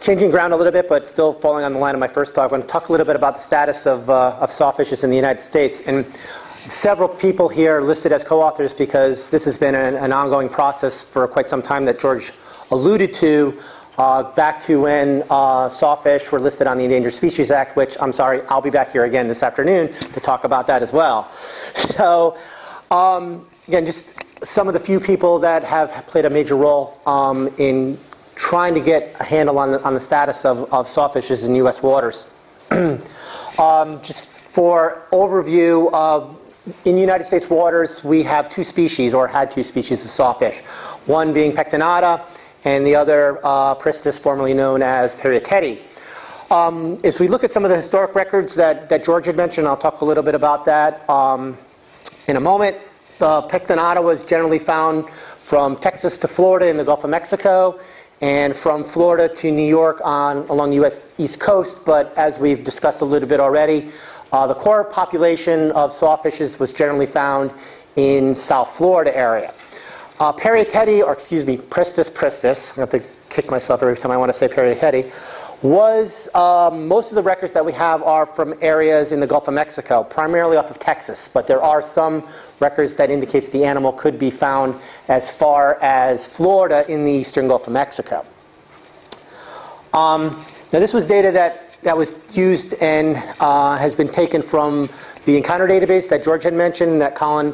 changing ground a little bit, but still falling on the line of my first talk. I'm going to talk a little bit about the status of sawfishes in the United States. And several people here listed as co-authors because this has been an ongoing process for quite some time that George alluded to, back to when sawfish were listed on the Endangered Species Act, which, I'm sorry, I'll be back here again this afternoon to talk about that as well. So, again, just some of the few people that have played a major role in trying to get a handle on the status of sawfishes in U.S. waters. Just for overview, in United States waters, we have two species, or had two species of sawfish. One being pectinata, and the other Pristis, formerly known as Periateti. As we look at some of the historic records that George had mentioned, I'll talk a little bit about that in a moment. Pectinata was generally found from Texas to Florida in the Gulf of Mexico, and from Florida to New York along the U.S. East Coast. But as we've discussed a little bit already, the core population of sawfishes was generally found in South Florida area. Periateti, or excuse me, Pristis, I have to kick myself every time I want to say Periateti, was, most of the records that we have are from areas in the Gulf of Mexico, primarily off of Texas, but there are some records that indicates the animal could be found as far as Florida in the eastern Gulf of Mexico. Now this was data that was used and has been taken from the encounter database that George had mentioned, that Colin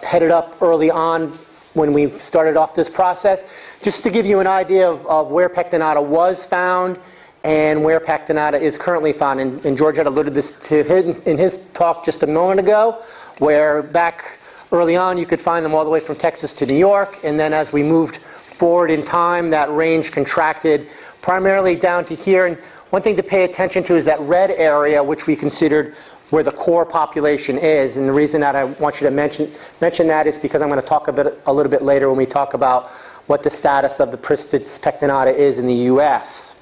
headed up early on when we started off this process, just to give you an idea of where pectinata was found and where pectinata is currently found. And George had alluded this to in his talk just a moment ago, where back early on you could find them all the way from Texas to New York, and then as we moved forward in time, that range contracted primarily down to here. And one thing to pay attention to is that red area, which we considered where the core population is. And the reason that I want you to mention that is because I'm going to talk a little bit later when we talk about what the status of the Pristis pectinata is in the U.S.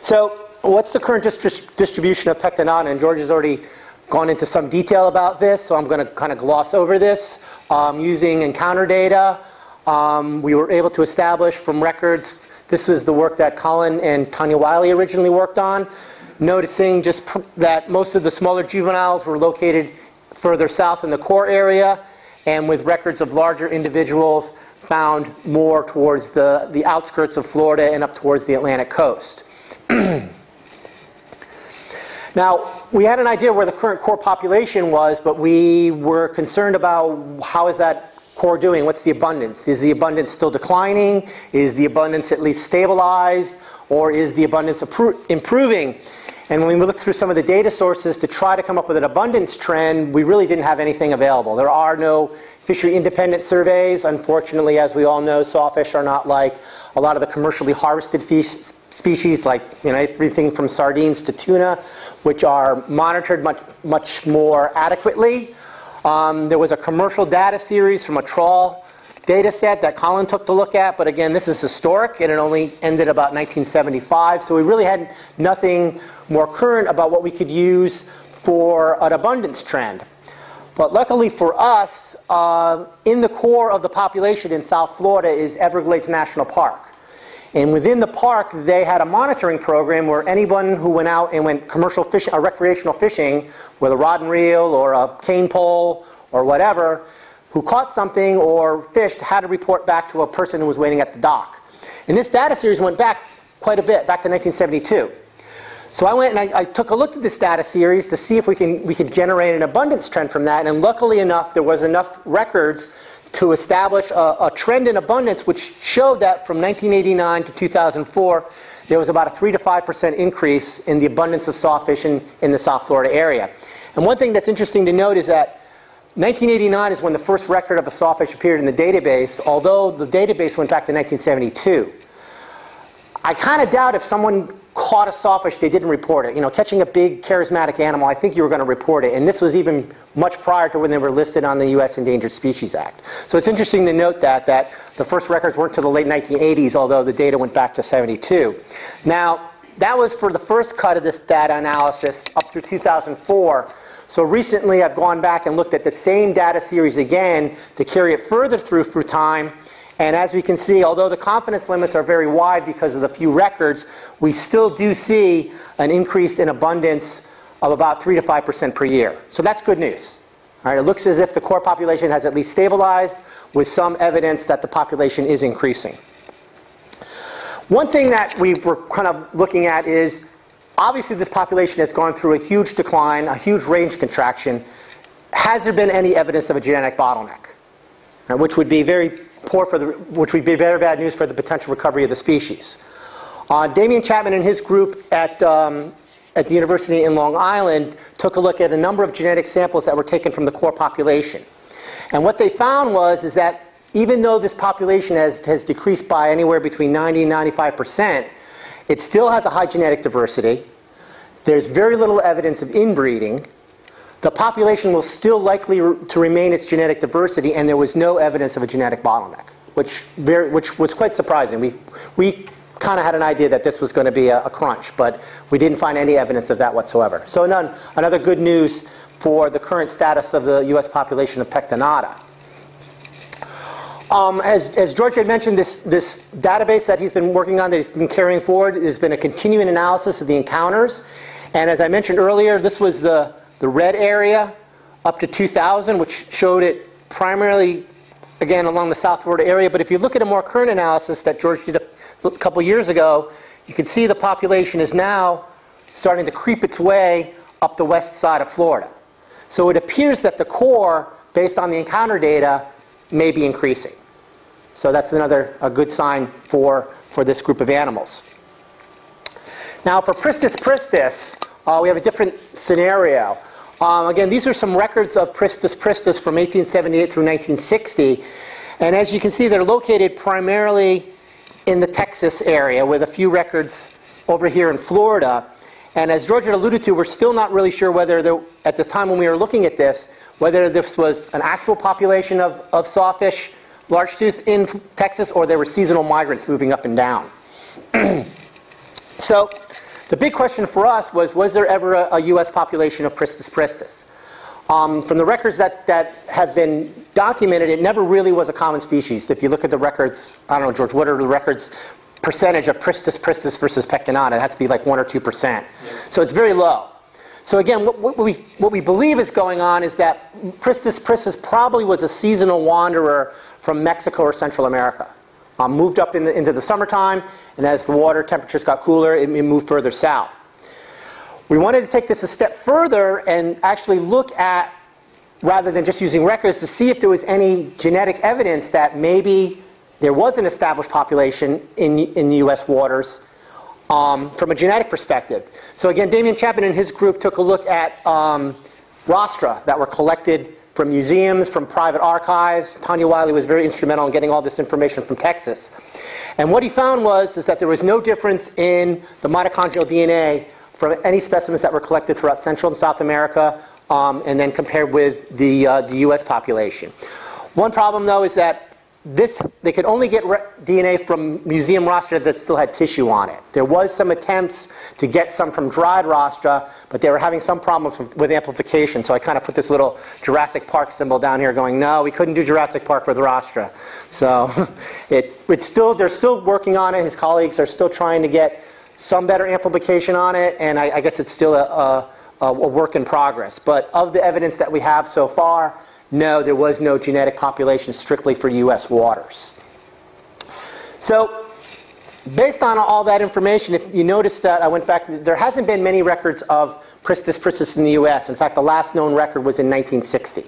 So what's the current distribution of pectinata? And George has already gone into some detail about this, so I'm going to kind of gloss over this. Using encounter data, we were able to establish from records, this was the work that Colin and Tanya Wiley originally worked on, noticing just that most of the smaller juveniles were located further south in the core area, and with records of larger individuals found more towards the outskirts of Florida and up towards the Atlantic coast. Now, we had an idea where the current core population was, but we were concerned about how is that core doing? What's the abundance? Is the abundance still declining? Is the abundance at least stabilized? Or is the abundance improving? And when we looked through some of the data sources to try to come up with an abundance trend, we really didn't have anything available. There are no fishery independent surveys. Unfortunately, as we all know, sawfish are not like a lot of the commercially harvested species, like everything from sardines to tuna, which are monitored much more adequately. There was a commercial data series from a trawl data set that Colin took to look at, but again, this is historic, and it only ended about 1975, so we really had nothing more current about what we could use for an abundance trend. But luckily for us, in the core of the population in South Florida is Everglades National Park. And within the park, they had a monitoring program where anyone who went out and went commercial fishing or recreational fishing with a rod and reel or a cane pole or whatever, who caught something or fished, had to report back to a person who was waiting at the dock. And this data series went back quite a bit, back to 1972. So I went and I took a look at this data series to see if we could generate an abundance trend from that. And luckily enough, there was enough records to establish a trend in abundance which showed that from 1989 to 2004, there was about a 3 to 5% increase in the abundance of sawfish in the South Florida area. And one thing that's interesting to note is that 1989 is when the first record of a sawfish appeared in the database, although the database went back to 1972. I kind of doubt if someone caught a sawfish, they didn't report it. Catching a big charismatic animal, I think you were going to report it. And this was even much prior to when they were listed on the U.S. Endangered Species Act. So it's interesting to note that the first records weren't until the late 1980s, although the data went back to 72. Now, that was for the first cut of this data analysis up through 2004. So recently I've gone back and looked at the same data series again to carry it further through time. And as we can see, although the confidence limits are very wide because of the few records, we still do see an increase in abundance of about 3 to 5% per year. So that's good news. All right, it looks as if the core population has at least stabilized with some evidence that the population is increasing. One thing that we were kind of looking at is, obviously this population has gone through a huge decline, a huge range contraction. Has there been any evidence of a genetic bottleneck? Which would be very poor which would be very bad news for the potential recovery of the species. Damian Chapman and his group at the University in Long Island took a look at a number of genetic samples that were taken from the core population. And what they found is that even though this population has decreased by anywhere between 90 and 95%, it still has a high genetic diversity. There's very little evidence of inbreeding. The population will still likely to remain its genetic diversity, and there was no evidence of a genetic bottleneck, which was quite surprising. We kind of had an idea that this was going to be a crunch, but we didn't find any evidence of that whatsoever. So another good news for the current status of the U.S. population of Pectinata. As George had mentioned, this database that he's been working on, that he's been carrying forward, has been a continuing analysis of the encounters. And as I mentioned earlier, this was the red area up to 2000, which showed it primarily, again, along the South Florida area. But if you look at a more current analysis that George did a couple years ago, you can see the population is now starting to creep its way up the west side of Florida. So it appears that the core, based on the encounter data, may be increasing. So that's a good sign for this group of animals. Now for Pristis pristis, we have a different scenario. Again, these are some records of Pristis pristis from 1878 through 1960. And as you can see, they're located primarily in the Texas area, with a few records over here in Florida. And as George had alluded to, we're still not really sure whether, at this time when we were looking at this, whether this was an actual population of sawfish, largetooth in Texas, or there were seasonal migrants moving up and down. So the big question for us was there ever a U.S. population of Pristis pristis? From the records that have been documented, it never really was a common species. If you look at the records, I don't know, George, what are the records percentage of Pristis pristis versus Pectinata? It has to be like 1 or 2%. So it's very low. So again, what we believe is going on is that Pristis pristis probably was a seasonal wanderer from Mexico or Central America. Moved up into the summertime, and as the water temperatures got cooler, it moved further south. We wanted to take this a step further and actually look at, rather than just using records, to see if there was any genetic evidence that maybe there was an established population in U.S. waters from a genetic perspective. So again, Damian Chapman and his group took a look at rostra that were collected from museums, from private archives. Tanya Wiley was very instrumental in getting all this information from Texas. And what he found is that there was no difference in the mitochondrial DNA from any specimens that were collected throughout Central and South America, and then compared with the U.S. population. One problem, though, is that they could only get DNA from museum rostra that still had tissue on it. There was some attempts to get some from dried rostra, but they were having some problems with amplification. So I kind of put this little Jurassic Park symbol down here going, no, we couldn't do Jurassic Park with rostra. So they're still working on it. His colleagues are still trying to get some better amplification on it, and I guess it's still a work in progress. But of the evidence that we have so far, no, there was no genetic population strictly for U.S. waters. So based on all that information, if you notice that I went back, there hasn't been many records of Pristis pristis in the U.S. In fact, the last known record was in 1960.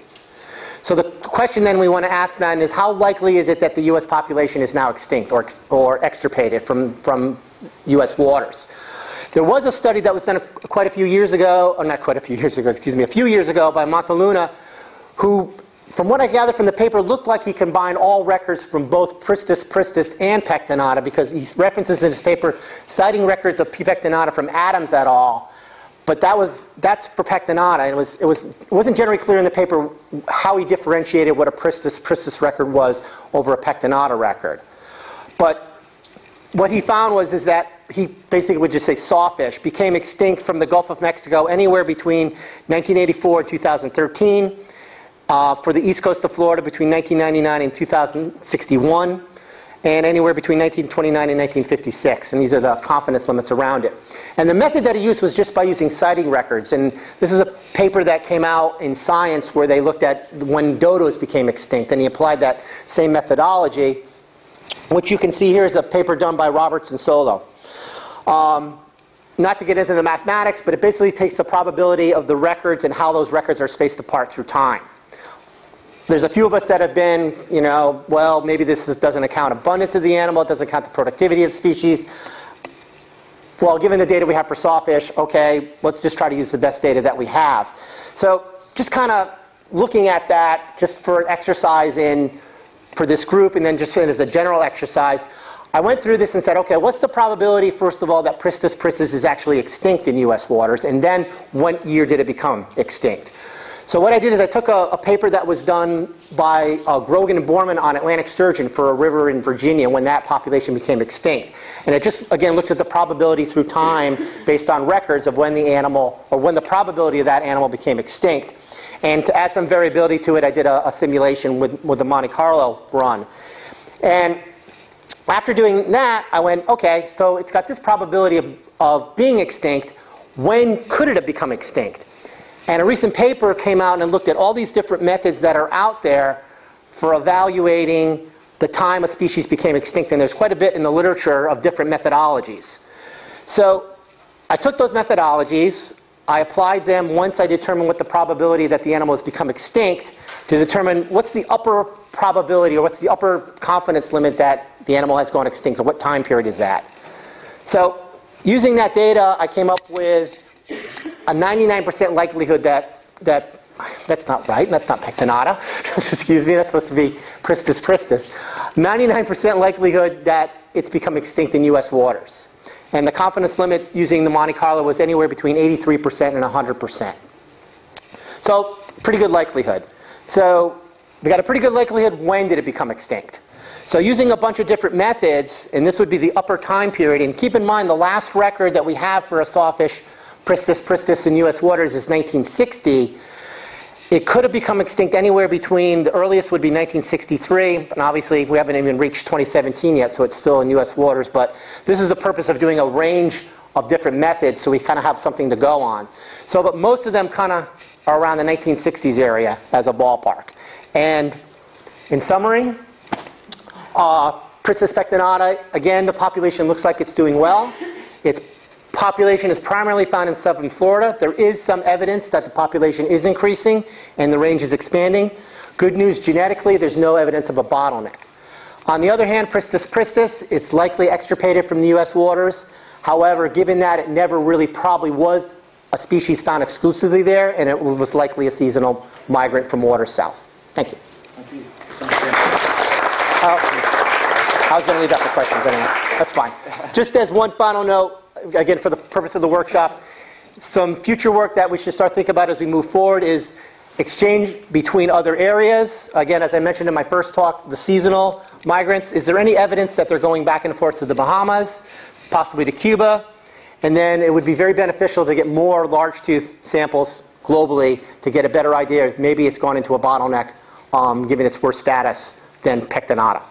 So the question then we want to ask then is, how likely is it that the U.S. population is now extinct or extirpated from U.S. waters? There was a study that was done quite a few years ago, or not quite a few years ago, excuse me, a few years ago by Montaluna, who, from what I gather from the paper, looked like he combined all records from both Pristis pristis and Pectinata, because he references in his paper citing records of P. pectinata from Adams et al. But that's for Pectinata. It wasn't generally clear in the paper how he differentiated what a Pristis pristis record was over a Pectinata record. But what he found is that he basically would just say sawfish became extinct from the Gulf of Mexico anywhere between 1984 and 2013. For the east coast of Florida between 1999 and 2061. and anywhere between 1929 and 1956. And these are the confidence limits around it. And the method that he used was just by using sighting records. And this is a paper that came out in Science where they looked at when dodos became extinct, and he applied that same methodology. What you can see here is a paper done by Roberts and Solo. Not to get into the mathematics, but it basically takes the probability of the records and how those records are spaced apart through time. There's a few of us that have been, well, maybe this doesn't account abundance of the animal, it doesn't count the productivity of the species. Well, given the data we have for sawfish, okay, let's just try to use the best data that we have. So just kind of looking at that just for an exercise for this group, and then just as a general exercise, I went through this and said, okay, what's the probability, first of all, that Pristis pristis is actually extinct in U.S. waters, and then what year did it become extinct? So what I did is I took a paper that was done by Grogan and Borman on Atlantic sturgeon for a river in Virginia when that population became extinct. And it just, again, looks at the probability through time based on records of when the animal, or when the probability of that animal became extinct. And to add some variability to it, I did a simulation with the Monte Carlo run. And after doing that, I went, okay, so it's got this probability of being extinct. When could it have become extinct? And a recent paper came out and looked at all these different methods that are out there for evaluating the time a species became extinct. And there's quite a bit in the literature of different methodologies. So I took those methodologies, I applied them once I determined what the probability that the animal has become extinct to determine what's the upper probability or what's the upper confidence limit that the animal has gone extinct, or what time period is that. So using that data, I came up with a 99% likelihood that's not right, that's not pectinata, excuse me, that's supposed to be Pristis pristis. 99% likelihood that it's become extinct in U.S. waters. And the confidence limit using the Monte Carlo was anywhere between 83% and 100%. So pretty good likelihood. So we got a pretty good likelihood when did it become extinct. So using a bunch of different methods, and this would be the upper time period, and keep in mind the last record that we have for a sawfish Pristis pristis in U.S. waters is 1960. It could have become extinct anywhere between, the earliest would be 1963, and obviously we haven't even reached 2017 yet, so it's still in U.S. waters, but this is the purpose of doing a range of different methods, so we kind of have something to go on. So, but most of them kind of are around the 1960s area as a ballpark. And in summary, Pristis pectinata, again, the population looks like it's doing well. Its population is primarily found in southern Florida. There is some evidence that the population is increasing and the range is expanding. Good news, genetically, there's no evidence of a bottleneck. On the other hand, Pristis pristis, it's likely extirpated from the U.S. waters. However, given that it never really probably was a species found exclusively there, and it was likely a seasonal migrant from waters south. Thank you. Thank you. I was going to leave that for questions anyway. That's fine. Just as one final note, again, for the purpose of the workshop, some future work that we should start thinking about as we move forward is exchange between other areas. Again, as I mentioned in my first talk, the seasonal migrants. Is there any evidence that they're going back and forth to the Bahamas, possibly to Cuba? And then it would be very beneficial to get more large tooth samples globally to get a better idea. Maybe it's gone into a bottleneck, given its worse status than pectinata.